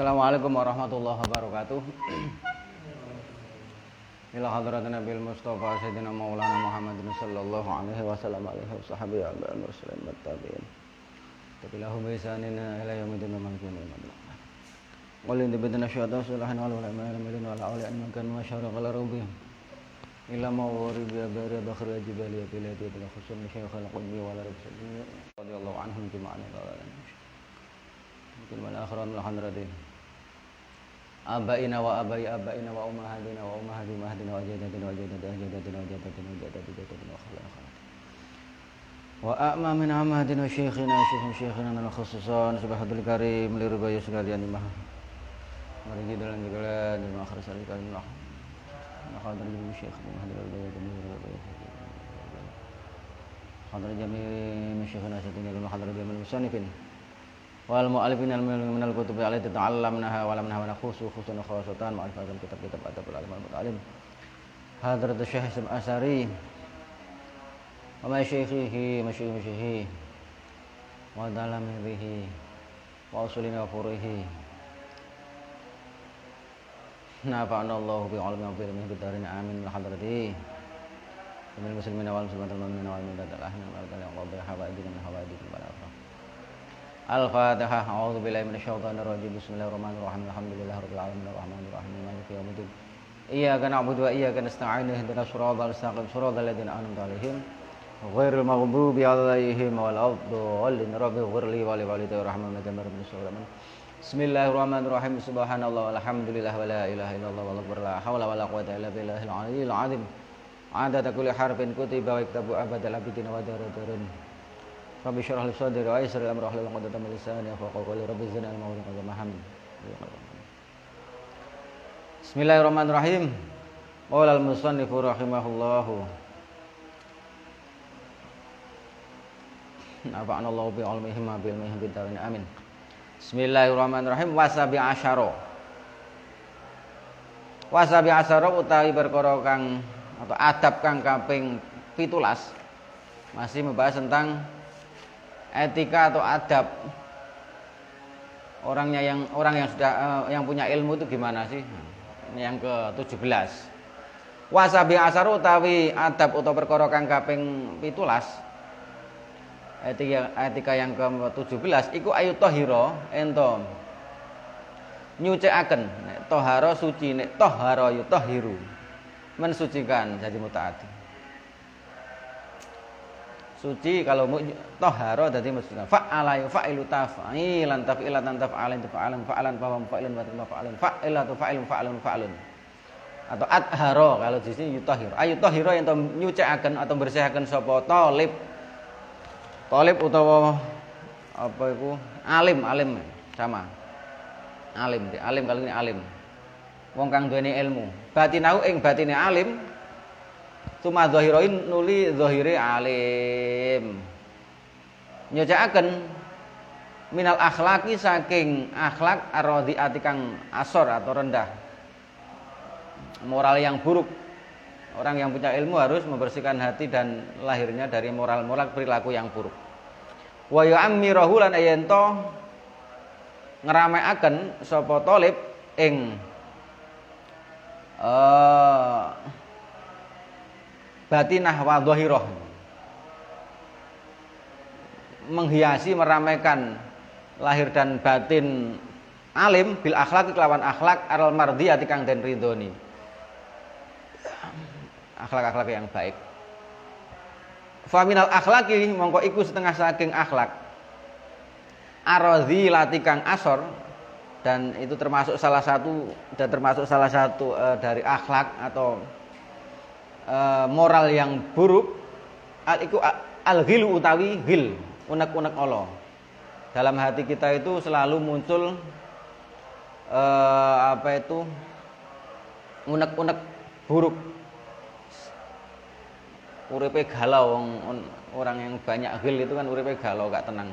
Assalamualaikum warahmatullahi wabarakatuh. Ila hadratin Nabil Mustafa Sayyidina Maulana Muhammadin sallallahu alaihi wasallam alaihi washabihi wa muslimin wattabi'in. Tabi'ahum bi ihsanin ila yaumil qiyamah. Qul in bidna syaitan sulahan wal ulama ilmin wal awliya an kan masyara qala rabbi illa ma warib ya bari dakhir jibal ya bilati bil khusun syekh al qudbi wal rabbih radhiyallahu anhum jami'an. Mungkin mana akhiran al hadratin abaina wa abai abaina wa ummahatina wa ummahati mahadina wa jadatina wa jadatina wa jadatina wa jadatina wa jadatina wa khalaqana wa a'ma min amahatina wa syekhina al khususan subhanal karim li rubayya sekalian imah mari dalam segala dan akhir sekali Allah hadir di syekh hadir jami' syekhina sayyidina hadir jami' musannifin wal mu'allifin min al-kutub allati ta'allamnaha wa lam nahwa khususan khasatan ma'rifatan kitab-kitab adabul alim al-mutalim hadrat syekh Asari wa masyayikhihi masyayikhihi wa dalamihi wa usulina wa furuhi nafa'ana Allah bi 'ilmihi wa bi ilmihi bidarin amin wa hadrati min muslimina wal muslimat wal mu'minina wal mu'minat al-ahna wal qadha hawaidina min hawaidil balagha. Al-Fatihah. A'udzu billahi minasyaitonir rajim. Bismillahirrahmanirrahim. Alhamdulillahirabbil alamin arrahmanir rahim maliki yaumiddin. Iyyaka na'budu wa iyyaka nasta'in ihdinas siratal mustaqim siratal ladzina an'amta 'alaihim ghairil maghdubi 'alaihim waladdallin. Rabbighfirli wa li walidayya warhamhuma kama rabbayani. Bismillahirrahmanirrahim. Subhanallah walhamdulillah wa la ilaha illallah wallahu akbar la haula wala quwwata illa billahil aliyyil azim. Adada kulli harfin kutiba wa iktabu abadal abidin wa daradun. Rabbi syrah li sadri wa yassir li amri wahlul 'uqdatam min lisani yafqahu qawli. Rabbi zidni ilma wa zidni fahman. Bismillahirrahmanirrahim. Qala al-musannif rahimahullahu nafa'ana Allah bi 'ilmihi ma bi ilmihi bidarin amin. Bismillahirrahmanirrahim. Wasabi asyara. Wasabi asyara utawi perkara kang atau adab kang kaping 17 masih membahas tentang etika atau adab orang yang sudah yang punya ilmu itu gimana sih? Ini yang ke-17. Wasabi asaru utawi adab utawa perkara kang kaping 17. Etika yang ke-17 iku ayu tahira ento nyucikaken nek tahara suci nek tahara yutahiru mensucikan jadi mutaati. Suci kalau tahara dadi mensucikan. Fa'ala yufa'ilu taf'ilan taf'ilatan taf'alan taf'alan fa'alan fa'alan fa'alan fa'ilatu fa'ilun fa'alun fa'alun. Atau athara kalau di sini yutahhir. Ayu tahira yen nyucikaken atau bersihaken sapa talib. Talib utawa apa iku? Alim sama. Alim kalau ini alim. Wong kang duweni ilmu. Batinahu ing batine alim. Tuma zahirain nuli zahire alim. Nyocakaken minal akhlaki saking akhlak ar-radhi'ati kang asor atau rendah. Moral yang buruk. Orang yang punya ilmu harus membersihkan hati dan lahirnya dari moral-moral perilaku yang buruk. Wa yu'ammirahu lan ayento ngerameaken sapa talib ing batinah wa dhahirah, menghiasi meramaikan lahir dan batin alim bil akhlaq kelawan akhlak aral mardhiyati kang den ridhoni, akhlak-akhlak yang baik. Fa minal akhlaqi mongko iku setengah saking akhlak aradhilati kang asor, dan itu termasuk salah satu dari akhlak atau moral yang buruk iku al-ghilu utawi ghil, unek-unek Allah. Dalam hati kita itu selalu muncul unek-unek buruk. Uripe galau, orang yang banyak ghil itu kan uripe galau, gak tenang.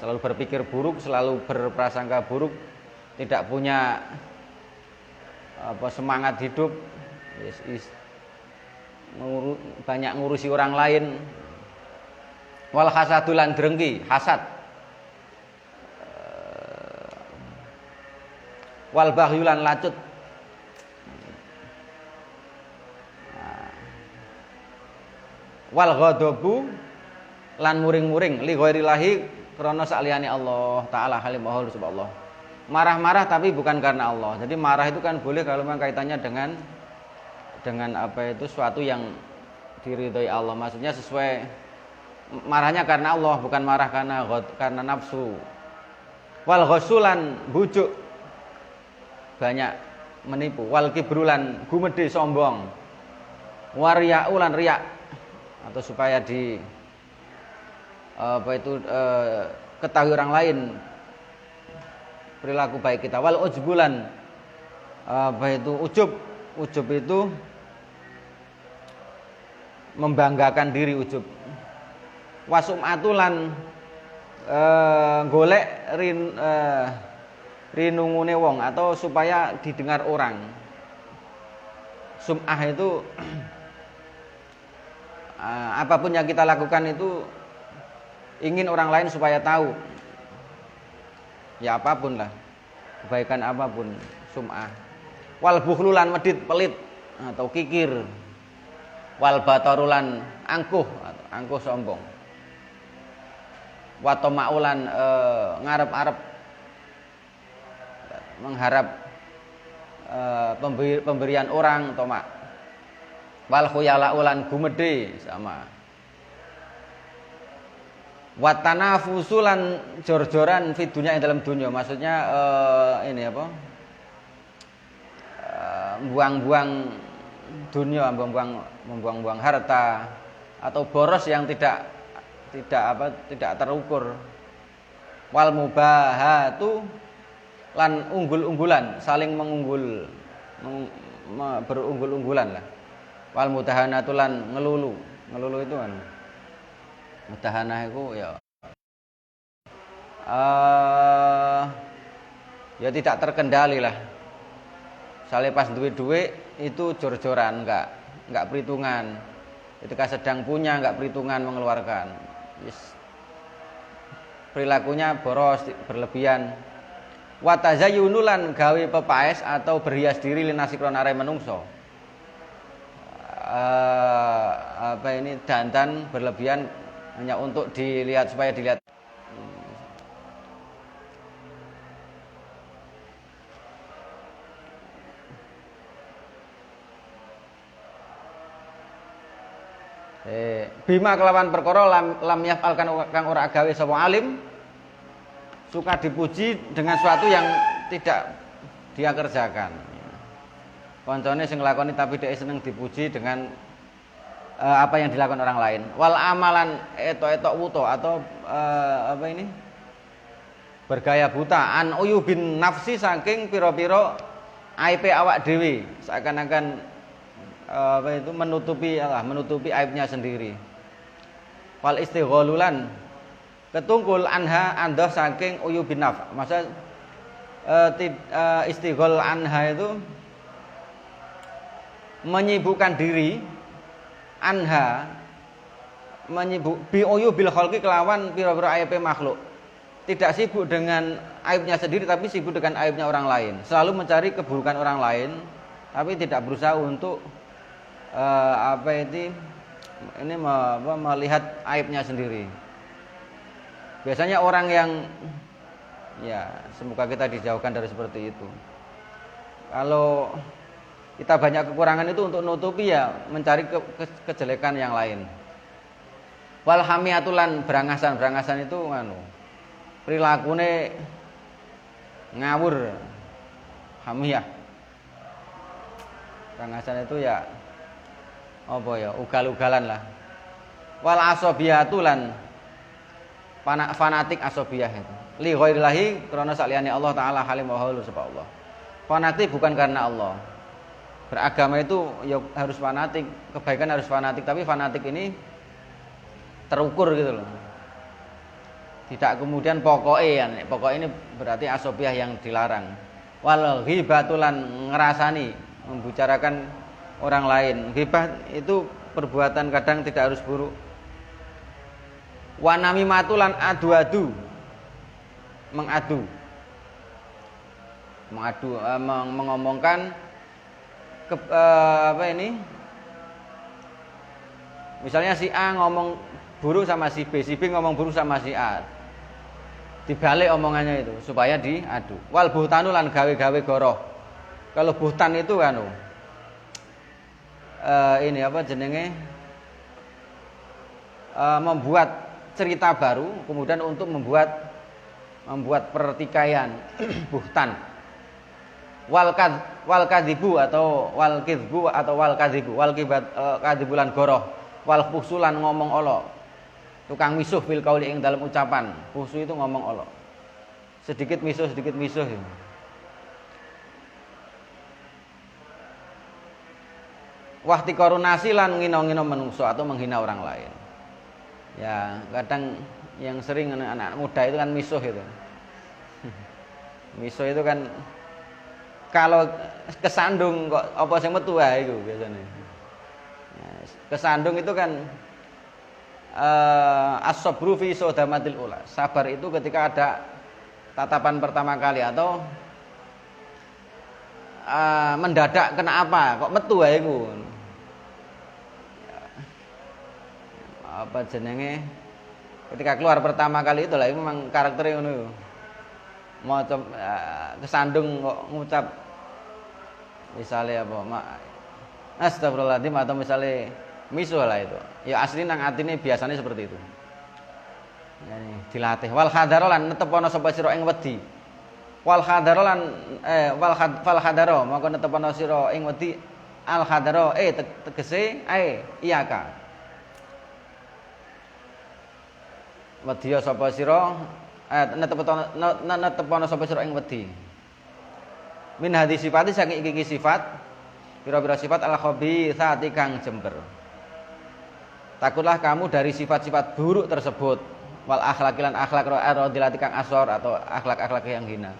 Selalu berpikir buruk, selalu berprasangka buruk, tidak punya semangat hidup. Banyak ngurusi orang lain. Wal hasadulan drengki, hasad Wal baghyulan lacut. Wal ghadabu lan muring-muring li ghairillahi krana saliyane Allah taala halim mahul subhanallah. Marah-marah tapi bukan karena Allah. Jadi marah itu kan boleh kalau memang kaitannya dengan apa itu suatu yang diridhoi Allah. Maksudnya sesuai marahnya karena Allah, bukan marah karena nafsu. Wal ghasulan bujuk banyak menipu. Wal kibrulan gumedhe sombong. Wariyaulan riak atau supaya di ketahui orang lain perilaku baik kita. Wal ujbulan ujub itu membanggakan diri ujub. Wasumatulan golek rinungune wong atau supaya didengar orang. Sum'ah itu apapun yang kita lakukan itu ingin orang lain supaya tahu. Ya apapun lah, kebaikan apapun, sum'ah. Wal bukhlulan medit pelit atau kikir. Wal batarulan angkuh sombong. Wa tamaulan ngarep-arep mengharap pemberian orang tomak. Wal khuyalaulan gumedhe sama. Watana fusulan jor-joran fi dunya dalam dunia, maksudnya ini apa? Buang-buang dunia, membuang-buang harta atau boros yang tidak terukur. Wal mubahatu lan unggul-unggulan, saling berunggul-unggulan lah. Wal mudahanatu lan ngelulu itu kan. Mudahanah itu ya tidak terkendali lah. Soalnya pas duit itu jor-joran, enggak perhitungan. Ketika sedang punya enggak perhitungan mengeluarkan. Perilakunya boros, berlebihan. Wa tazayyunulan gawe pepaes atau berhias diri linasi kronare menungso. Dandan berlebihan hanya untuk dilihat, supaya dilihat. Bima kelawan perkara lam yaf'al kang ora gawe sapa alim, suka dipuji dengan sesuatu yang tidak dia kerjakan. Koncone sing nglakoni tapi dhek seneng dipuji dengan apa yang dilakukan orang lain. Wal amalan etok-etok wuto atau bergaya buta an uyubin nafsi saking pira-pira aibe awak dhewe, seakan-akan menutupi aibnya sendiri. Wal istigholulan ketungkul anha andah saking uyubin naf. Maksud istighol anha itu menyibukkan diri, anha menyibuk bi'uyu bil khalqi kelawan pira-pira aib makhluk. Tidak sibuk dengan aibnya sendiri tapi sibuk dengan aibnya orang lain. Selalu mencari keburukan orang lain tapi tidak berusaha untuk melihat aibnya sendiri. Biasanya orang yang semoga kita dijauhkan dari seperti itu. Kalau kita banyak kekurangan itu untuk nutupi mencari kejelekan yang lain. Wal hamiyatulan berangasan itu perilakune ngawur, hamiyah. Berangasan itu ugal-ugalan lah. Wal asobiyatulan fanatik asobiyah itu. Li ghairillahi krana saliyane Allah taala halim wa haulu subhanallah. Fanatik bukan karena Allah. Beragama itu harus fanatik, kebaikan harus fanatik, tapi fanatik ini terukur gitu loh. Tidak kemudian pokoknya ini berarti asobiah yang dilarang. Wal ghibatulan ngerasani, membicarakan orang lain. Ghibah itu perbuatan kadang tidak harus buruk. Wa namimatulan adu-adu, mengadu. mengomongkan misalnya si A ngomong buruk sama si B ngomong buruk sama si A. Dibalik omongannya itu supaya diadu. Wal buhtanu lan gawe-gawe goroh. Kalau buhtan itu kan ini apa jenenge membuat cerita baru kemudian untuk membuat pertikaian buhtan. Wal kadzibu atau wal kizbu atau wal kadzibu wal kadzibulan goroh wal fusulan ngomong olok. Tukang misuh fil qauli ing dalam ucapan. Fusu itu ngomong olok. Sedikit misuh ya. Wahti korunasi lan ngino-ngino menungso atau menghina orang lain. Ya, kadang yang sering anak-anak muda itu kan misuh itu. Misuh itu kan kalau kesandung kok apa sing metu wae iku biasane. Ya, kesandung itu kan as-sabru fi sodamatil ula. Sabar itu ketika ada tatapan pertama kali atau mendadak kena apa kok metu wae iku. Apa jenenge ketika keluar pertama kali itu lah itu memang karakternya ngono. Mau kesandung kok ngucap misalnya apa astagfirullahaladzim atau misalnya misuh lah itu. Ya asli nang atine biasanya seperti itu. Yani dilatih. Wal hadaro lan netepono sapa sira ing wedi. Wal hadaro lan wal hadaro mongko netepono sira ing wedi al hadaro tegese iyaka. Wedi sapa sira netepono sapa sira ing wedi. Min hadis sifat saking iki sifat pira-pira sifat al khabithati kang jember. Takutlah kamu dari sifat-sifat buruk tersebut. Wal akhlaqilan akhlak radilati kang asor atau akhlak-akhlak yang hina.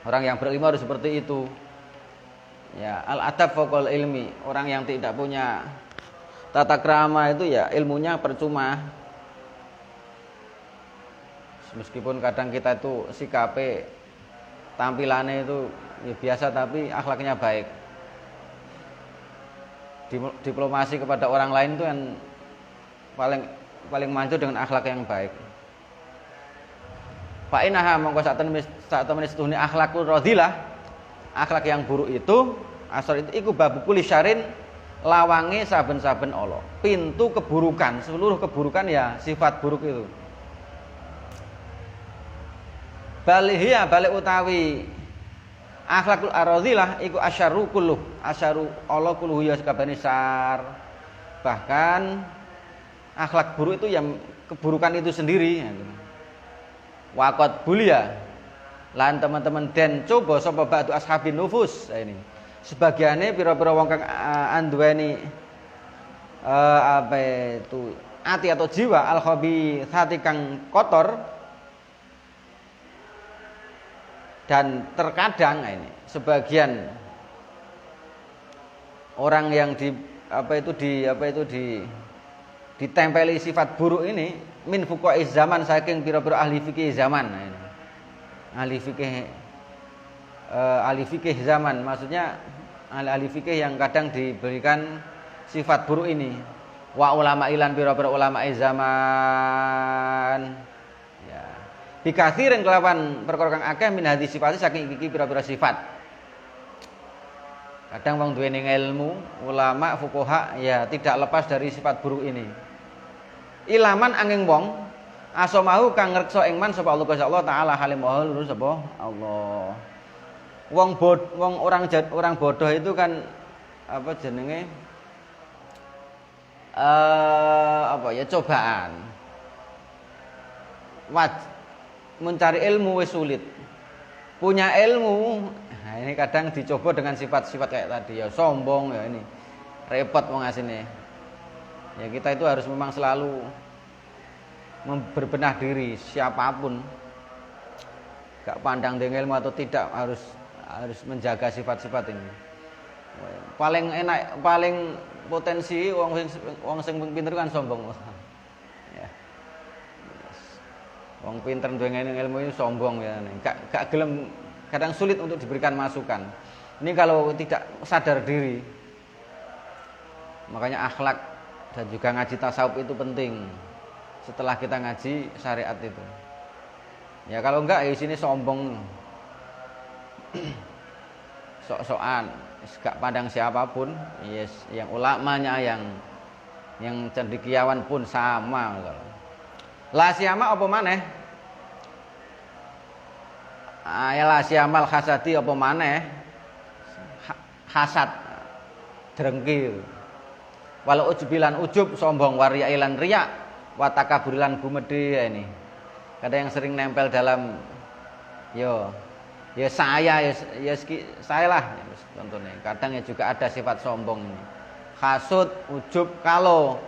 Orang yang berilmu harus seperti itu. Ya, al adab faqal ilmi. Orang yang tidak punya tata krama itu ya ilmunya percuma. Meskipun kadang kita itu sikape tampilannya itu ya biasa tapi akhlaknya baik. Diplomasi kepada orang lain itu yang paling maju dengan akhlak yang baik. Fa inaha mongko sak temene setuhune akhlakul radhilah, akhlak yang buruk itu asor itu iku babu kulisyarin lawange saben-saben Allah. Pintu keburukan, seluruh keburukan ya sifat buruk itu. Balihia balik utawi akhlakul aradhilah iku asyaru kulluh. Asyaru Allah kulluh ya sakabane syar. Bahkan akhlak buruk itu yang keburukan itu sendiri. Waqat bulia. Lan teman-teman den coba sapa ba'du ashabin nufus. Ini. Sebagiane pira-pira wong kang anduweni ati atau jiwa al khabithati kang kotor. Dan terkadang ini sebagian orang yang ditempeli sifat buruk ini min fuqa'iz zaman saking pira-pira ahli fikih zaman. Nah, ini. Ahli fikih zaman maksudnya ahli fikih yang kadang diberikan sifat buruk ini. Wa ulama ilan pira-pira ulama zaman. Dikathirin kelawan perkara kang akeh min hadis sifat saking iki pira-pira sifat. Kadang wong duweni ilmu, ulama, fuqaha ya tidak lepas dari sifat buruk ini. Ilaman angin wong asomahu kang ngreksa ing man sapa Allah Allah taala halim wa lurus sapa Allah. Wong orang bodoh itu kan apa jenenge cobaan. Mencari ilmu wis sulit. Punya ilmu, nah ini kadang dicoba dengan sifat-sifat kayak tadi ya sombong ya ini. Repot wong asine. Ya kita itu harus memang selalu berbenah diri siapapun. Gak pandang dengan ilmu atau tidak harus menjaga sifat-sifat ini. Paling enak, paling potensi wong sing pinter kan sombong. Wong pinter duwe ilmu ini sombong ya. Gak gelem, kadang sulit untuk diberikan masukan. Ini kalau tidak sadar diri. Makanya akhlak dan juga ngaji tasawuf itu penting. Setelah kita ngaji syariat itu. Ya kalau enggak ya sini sombong. Sok-sokan, gak pandang siapapun. Yes, yang ulamanya yang cendekiawan pun sama. La siyama apa maneh? Ya la siyamal hasadi apa maneh? Hasad drengki. Walau ujubilan ujub sombong waria ilan riya wa takaburilan gumedhe ini. Kadang yang sering nempel dalam ya saya saya lah contohnya. Kadang ya juga ada sifat sombong ini. Hasud, ujub kalau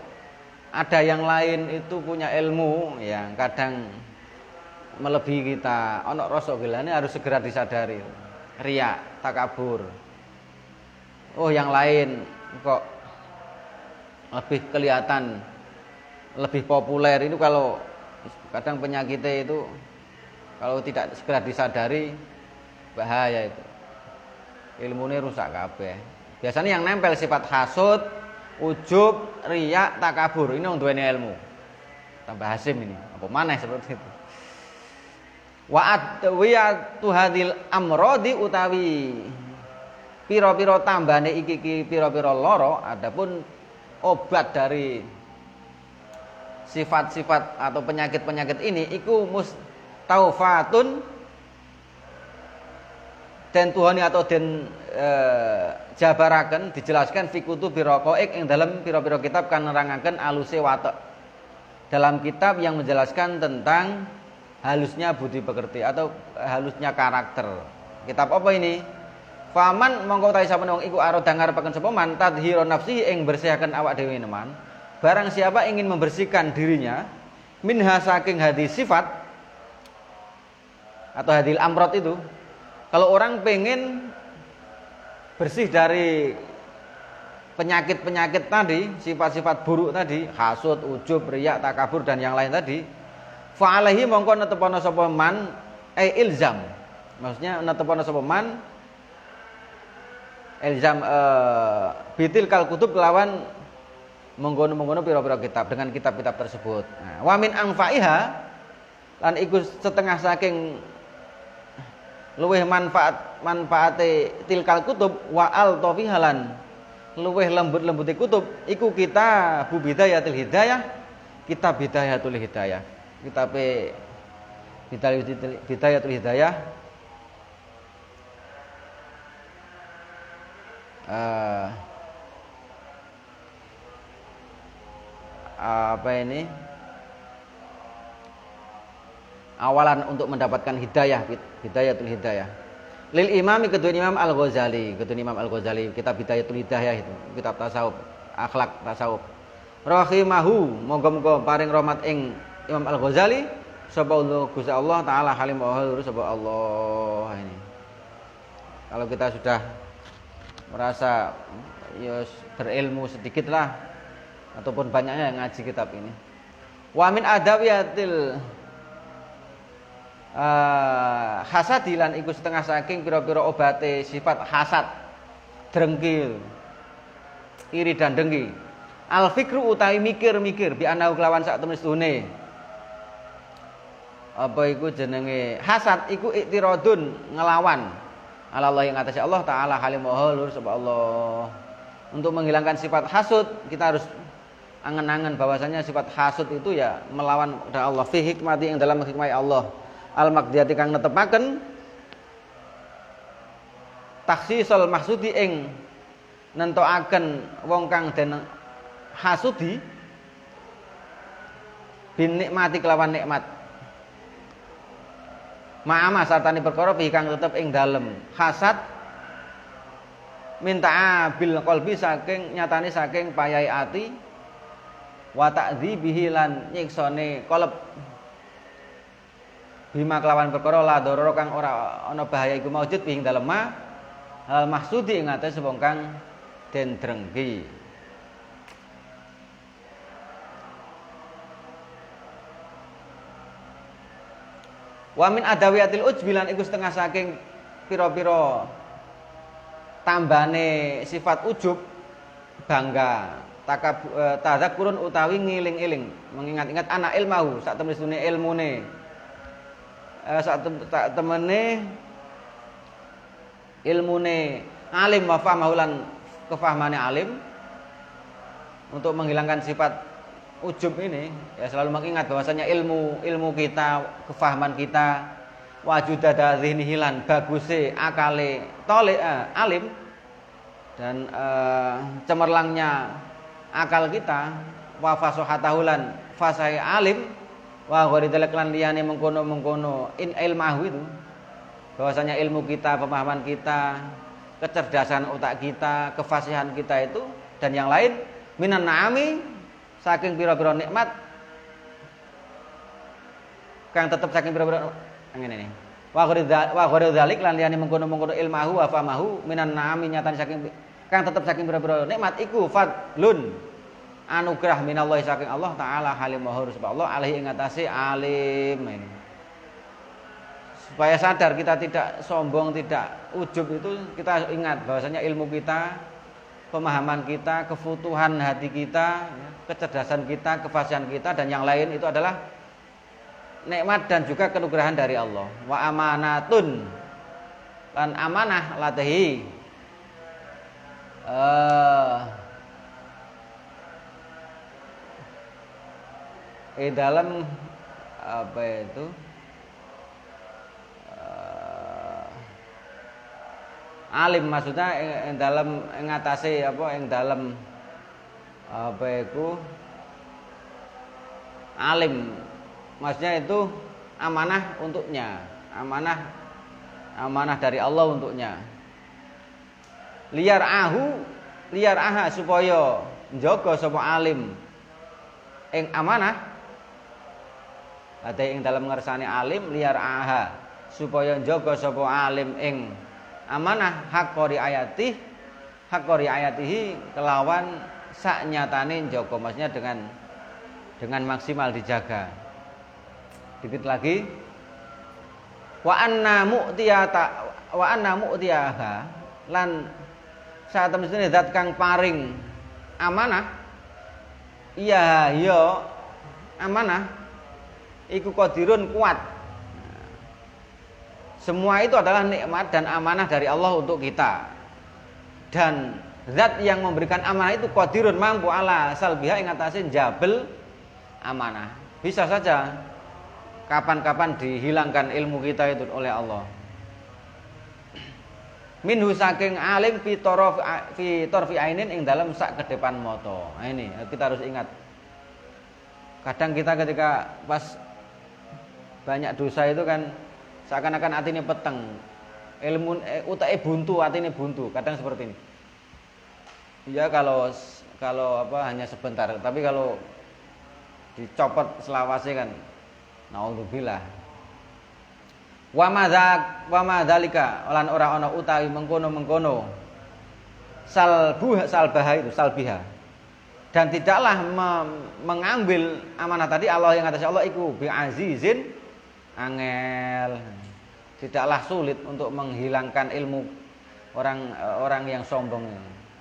ada yang lain itu punya ilmu yang kadang melebihi kita. Ono rasa gilane harus segera disadari. Riya, takabur. Oh, yang lain kok lebih kelihatan, lebih populer. Itu kalau kadang penyakitnya itu kalau tidak segera disadari bahaya itu. Ilmunya rusak kabeh. Biasanya yang nempel sifat hasud, ujub, riya, takabur. Ini wong duweni ilmu. Tambah Hasim ini. Apa maneh seperti itu. Wa adwiyatu hadil amrodi utawi pira-pira tambane iki pira-pira lara, adapun obat dari sifat-sifat atau penyakit-penyakit ini iku mustaufatun den tuhani atau den jabaraken dijelaskan fi kutubi raqaiq ing dalam pira-pira kitab kan nerangaken aluse watak. Dalam kitab yang menjelaskan tentang halusnya budi pekerti atau halusnya karakter. Kitab apa ini? Faman mongko utahe sapane wong iku arada ngarepaken sapa man tadhhiru nafsi ing bersihaken awak dhewe neman. Barang siapa ingin membersihkan dirinya minha saking hadis sifat atau hadil amrod itu. Kalau orang pengen bersih dari penyakit-penyakit tadi, sifat-sifat buruk tadi, hasud, ujub, riya, takabur dan yang lain tadi, fa'alaihi mongko netepana sapa man ilzam. Maksudnya netepana sapa man ilzam bitil kal kutub lawan menggono-menggono pira-pira kitab dengan kitab-kitab tersebut. Nah, wa min anfa'iha lan iku setengah saking luweh manfaate tilkal kutub wa al tofihalan luweh lembut-lembute kutub iku kita bidayatul hidayah, kitab bidayatul hidayah, kitab bidayatul hidayah apa ini awalan untuk mendapatkan hidayah, bidayatul hidayah. Lil imami kedua Imam Al-Ghazali, kitab bidayatul hidayah itu, kitab tasawuf, akhlak tasawuf. Rahimahu, moga-moga paring rahmat ing Imam Al-Ghazali, sapa Allah Gusti Allah taala halim wa hadur sapa Allah ini. Kalau kita sudah merasa ya berilmu sedikit lah ataupun banyaknya yang ngaji kitab ini. Wa min adawiyatil hasadilan iku setengah saking pira-pira obate sifat hasad, drengki, iri dan dengki. Al fikru utawi mikir-mikir bi ana kelawan sak temen sedune. Apa iku jenenge hasad iku iktiradun ngelawan Allah yang atasnya Allah taala halim wa halur sapa Allah. Untuk menghilangkan sifat hasud kita harus angen-angen bahwasanya sifat hasud itu ya melawan kepada Allah fi hikmati yang dalam hikmah Allah. Al-maqdiyati kang netepaken takhsisul mahsudi ing nentokaken wong kang den hasudi bin nikmati kelawan nikmat ma'ama sartani perkara fi kang tetep ing dalem hasad minta bil qalbi saking nyatane saking payahe ati wa ta'dzibihi lan nyiksane qalb bima kelawan perkara la dororo kang ora ana bahaya iku maujud ing dalem hal mahsudi ing atase wong kang den drengki. Wa min adawiyatil ujbi lan iku setengah saking pira-pira tambane sifat ujub bangga tadzakurun utawi ngiling-iling mengingat-ingat anak ilmahu sak temene ilmune sak temene ilmune alim wa fahmahu lan kefahmane alim untuk menghilangkan sifat ujub ini ya selalu mengingat bahwasanya ilmu kita kefahaman kita wajudada dzihnihi lan baguse akale alim dan cemerlangnya akal kita wa fasahatahu lan fasai alim wa gharidalak lan liyane mengkono-mengkono in ilmahu itu bahwasanya ilmu kita, pemahaman kita, kecerdasan otak kita, kefasihan kita itu dan yang lain minan na'ami saking pira-pira nikmat kang tetep saking pira-pira ngene iki wa gharidalik lan liyane mengkono-mengkono ilmahu wa famahu minan na'ami nyatane saking kang tetep saking pira-pira nikmat iku fadlun anugerah minallahi saking Allah taala halim mahur sebab Allah alaihi ing atase alim ini. Supaya sadar kita tidak sombong, tidak ujub itu kita ingat bahwasanya ilmu kita, pemahaman kita, kefutuhan hati kita, kecerdasan kita, kefasihan kita dan yang lain itu adalah nikmat dan juga kenugrahan dari Allah. Wa amanatun lan amanah latihi dalam apa itu alim maksudnya yang dalam ngatasi apa yang dalam apa itu alim maksudnya itu amanah untuknya amanah dari Allah untuknya liar aha supaya njaga sapa alim ing amanah ate ing dalam ngersane alim liar aha supaya njaga sapa alim ing amanah hakori ayatihi kelawan sak nyatane njaga maksudnya dengan maksimal dijaga. Dikit lagi wa anna mu'tiyaha lan saat temene zat kang paring amanah iya amanah iku qadirun kuat. Semua itu adalah nikmat dan amanah dari Allah untuk kita. Dan zat yang memberikan amanah itu qadirun mampu ala salbiha ing atase jabel amanah. Bisa saja kapan-kapan dihilangkan ilmu kita itu oleh Allah. Minhu saking alim fi tarfi ainin ing dalam sak kedepan mata. Nah, ini kita harus ingat. Kadang kita ketika pas banyak dosa itu kan seakan-akan atine peteng. Ilmu utake buntu, atine buntu. Kadang seperti ini. Ya kalau apa hanya sebentar, tapi kalau dicopot selawase kan naudzubillah. Wa madzalika lan ora ana utawi mengkono-mengkono salbaha itu salbiha. Dan tidaklah mengambil amanah tadi Allah yang atas Allah iku bi azizin angel. Tidaklah sulit untuk menghilangkan ilmu orang yang sombong.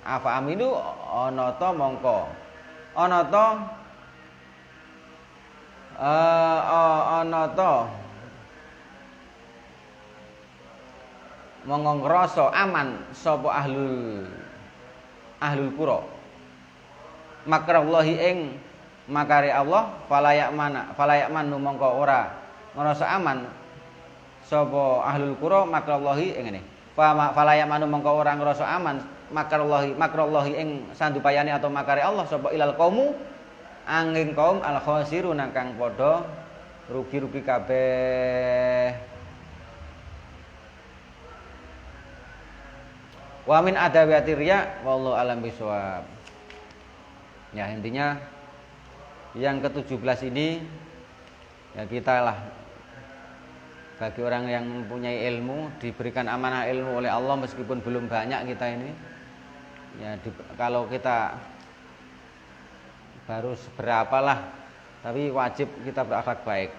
Afa aminu ana ta mongko. Ana ta monggo ngrasa aman sapa ahlul qura. Makrallahi ing makare Allah falayak manu mongko ora ngrasa aman sapa ahlul qura makrallahi ing ngene. Falayak manu mongko ora ngrasa aman makrallahi ing sandupayane atau makare Allah sapa ilal qaumu angin kaum al khasiruna kang padha rugi-rugi kabeh. Wa min adawati riya wallahu alam bisawab. Ya intinya yang ke-17 ini ya kita lah bagi orang yang mempunyai ilmu diberikan amanah ilmu oleh Allah meskipun belum banyak kita ini ya kalau kita baru seberapa lah tapi wajib kita berakhlak baik.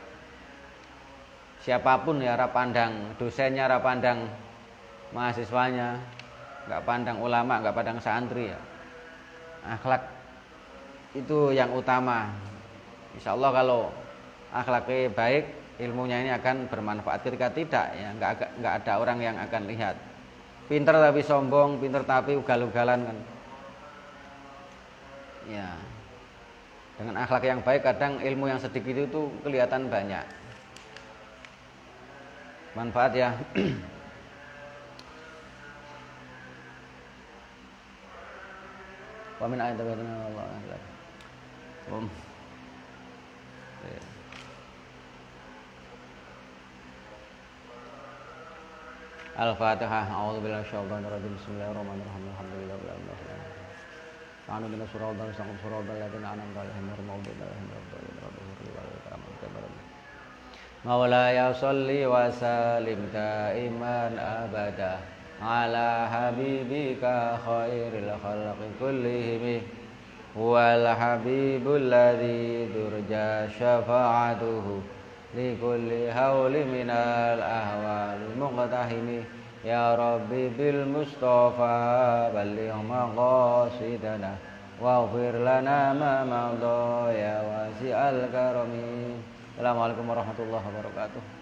siapapun ya, ora pandang dosennya, ora pandang mahasiswanya, enggak pandang ulama, enggak pandang santri ya. Akhlak itu yang utama. Insyaallah kalau akhlaknya baik, ilmunya ini akan bermanfaat. Ketika tidak ya enggak ada orang yang akan lihat. Pinter tapi sombong, pinter tapi ugal-ugalan kan. Ya. Dengan akhlak yang baik kadang ilmu yang sedikit itu kelihatan banyak. Manfaat ya. Wa min ayatina Allah. Al-Fatihah. A'udzubillahi minasyaitonir rajim. Bismillahirrahmanirrahim. Alhamdulillahirabbil alamin. A'udzu billahi minasyaitonir rajim. Suratul ladzina an'amta 'alaihim ghairil maghdubi 'alaihim waladdallin. Maulaya sholli wa sallim daiman abada ala habibika khairil khalqi kullihim wal habibul ladzi durja syafa'atuhu li kulli hauli minal ahwali muqtahimi ya rabbi bil mustafa balligh maqasidana waghfir lana ma madha ya wasi'al karami. Assalamualaikum warahmatullahi wabarakatuh.